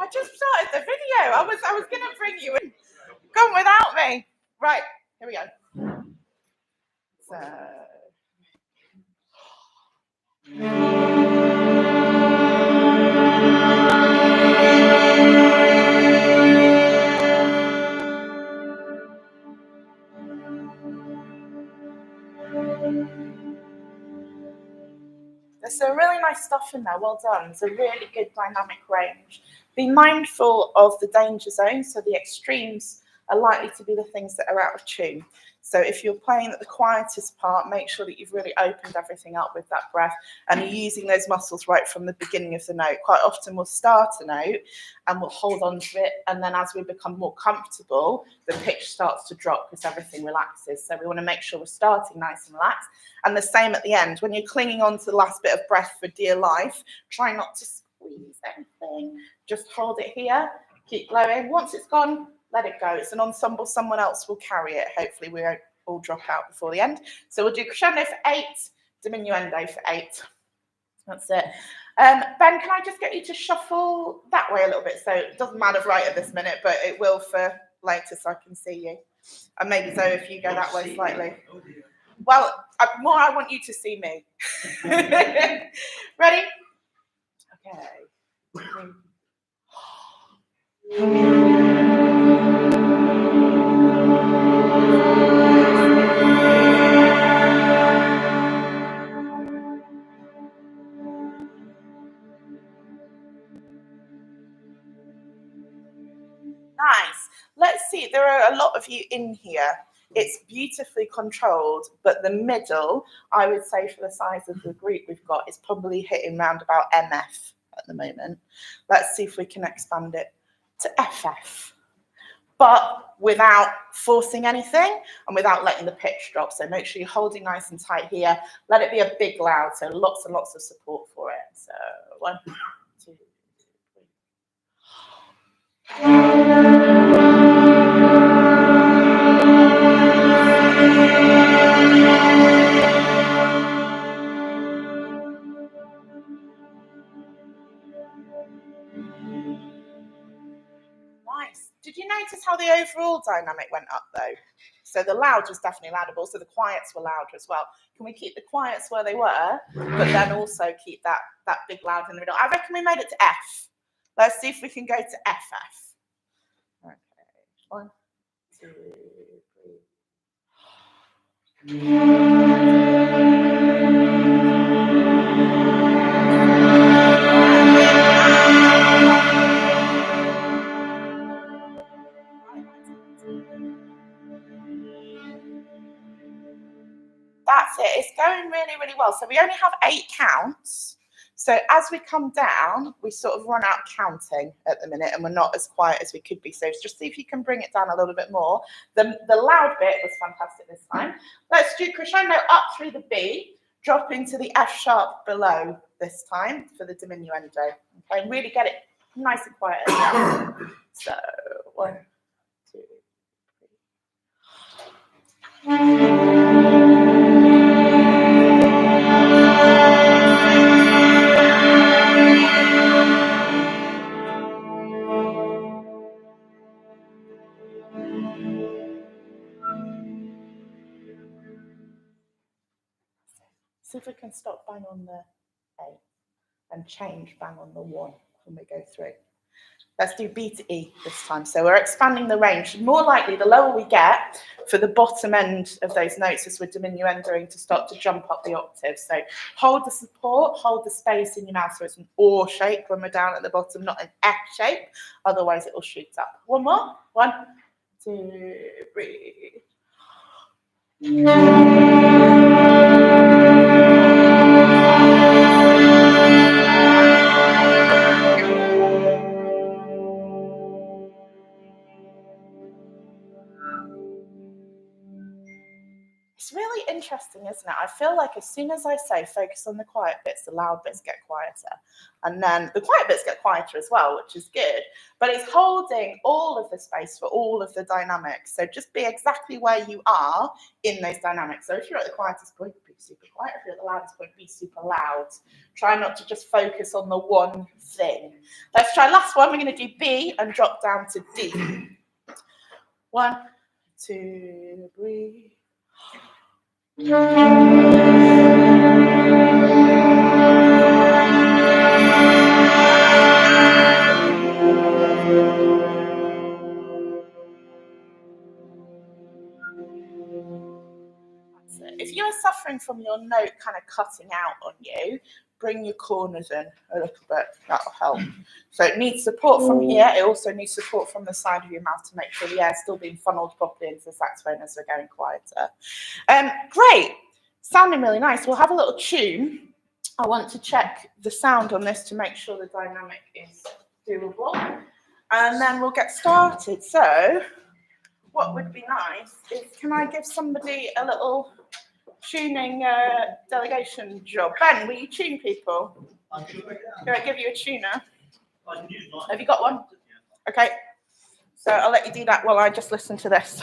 I just started the video. I was going to bring you in. Come without me. Right, here we go. So. There's some really nice stuff in there. Well done. It's a really good dynamic range. Be mindful of the danger zones. So the extremes are likely to be the things that are out of tune. So if you're playing at the quietest part, make sure that you've really opened everything up with that breath and you're using those muscles right from the beginning of the note. Quite often we'll start a note and we'll hold on to it, and then as we become more comfortable, the pitch starts to drop because everything relaxes. So we want to make sure we're starting nice and relaxed. And the same at the end. When you're clinging on to the last bit of breath for dear life, try not to squeeze anything. Just hold it here, keep blowing. Once it's gone, let it go. It's an ensemble. Someone else will carry it. Hopefully we won't all drop out before the end. So we'll do crescendo for 8, diminuendo for 8. That's it. Ben, can I just get you to shuffle that way a little bit? So it doesn't matter right at this minute, but it will for later so I can see you. And maybe Zoe, if you go that way slightly. Well, more I want you to see me. Ready? Okay. Nice. Let's see, there are a lot of you in here. It's beautifully controlled, but the middle, I would say for the size of the group we've got, is probably hitting round about MF at the moment. Let's see if we can expand it to FF, but without forcing anything and without letting the pitch drop. So make sure you're holding nice and tight here. Let it be a big loud, so lots and lots of support for it. So 1, 2, 3. Nice. Did you notice how the overall dynamic went up though? So the loud was definitely loud, but also the quiets were louder as well. Can we keep the quiets where they were, but then also keep that big loud in the middle? I reckon we made it to F. Let's see if we can go to FF. Okay. 1, 2, That's it. It's going really, really well. So we only have 8 counts. So as we come down, we sort of run out counting at the minute, and we're not as quiet as we could be. So just see if you can bring it down a little bit more. The loud bit was fantastic this time. Let's do crescendo up through the B, drop into the F sharp below this time for the diminuendo. Okay, and really get it nice and quiet. So 1, 2, 3. See if we can stop bang on the A and change bang on the 1 when we go through. Let's do B to E this time. So we're expanding the range. More likely, the lower we get for the bottom end of those notes as we're diminuendoing to start to jump up the octave. So hold the support, hold the space in your mouth so it's an O shape when we're down at the bottom, not an F shape. Otherwise, it will shoot up. One more. 1, 2, 3. It's really interesting, isn't it? I feel like as soon as I say focus on the quiet bits, the loud bits get quieter. And then the quiet bits get quieter as well, which is good. But it's holding all of the space for all of the dynamics. So just be exactly where you are in those dynamics. So if you're at the quietest point, be super quiet. If you're at the loudest point, be super loud. Try not to just focus on the one thing. Let's try last one. We're going to do B and drop down to D. 1, 2, 3. If you are suffering from your note kind of cutting out on you, bring your corners in a little bit. That'll help. So it needs support from here. It also needs support from the side of your mouth to make sure the air is still being funneled properly into the saxophone as we're going quieter. Great. Sounding really nice. We'll have a little tune. I want to check the sound on this to make sure the dynamic is doable. And then we'll get started. So what would be nice is, can I give somebody a little tuning delegation job? Ben, will you tune people? Can I give you a tuner? Have you got one? Okay. So I'll let you do that while I just listen to this.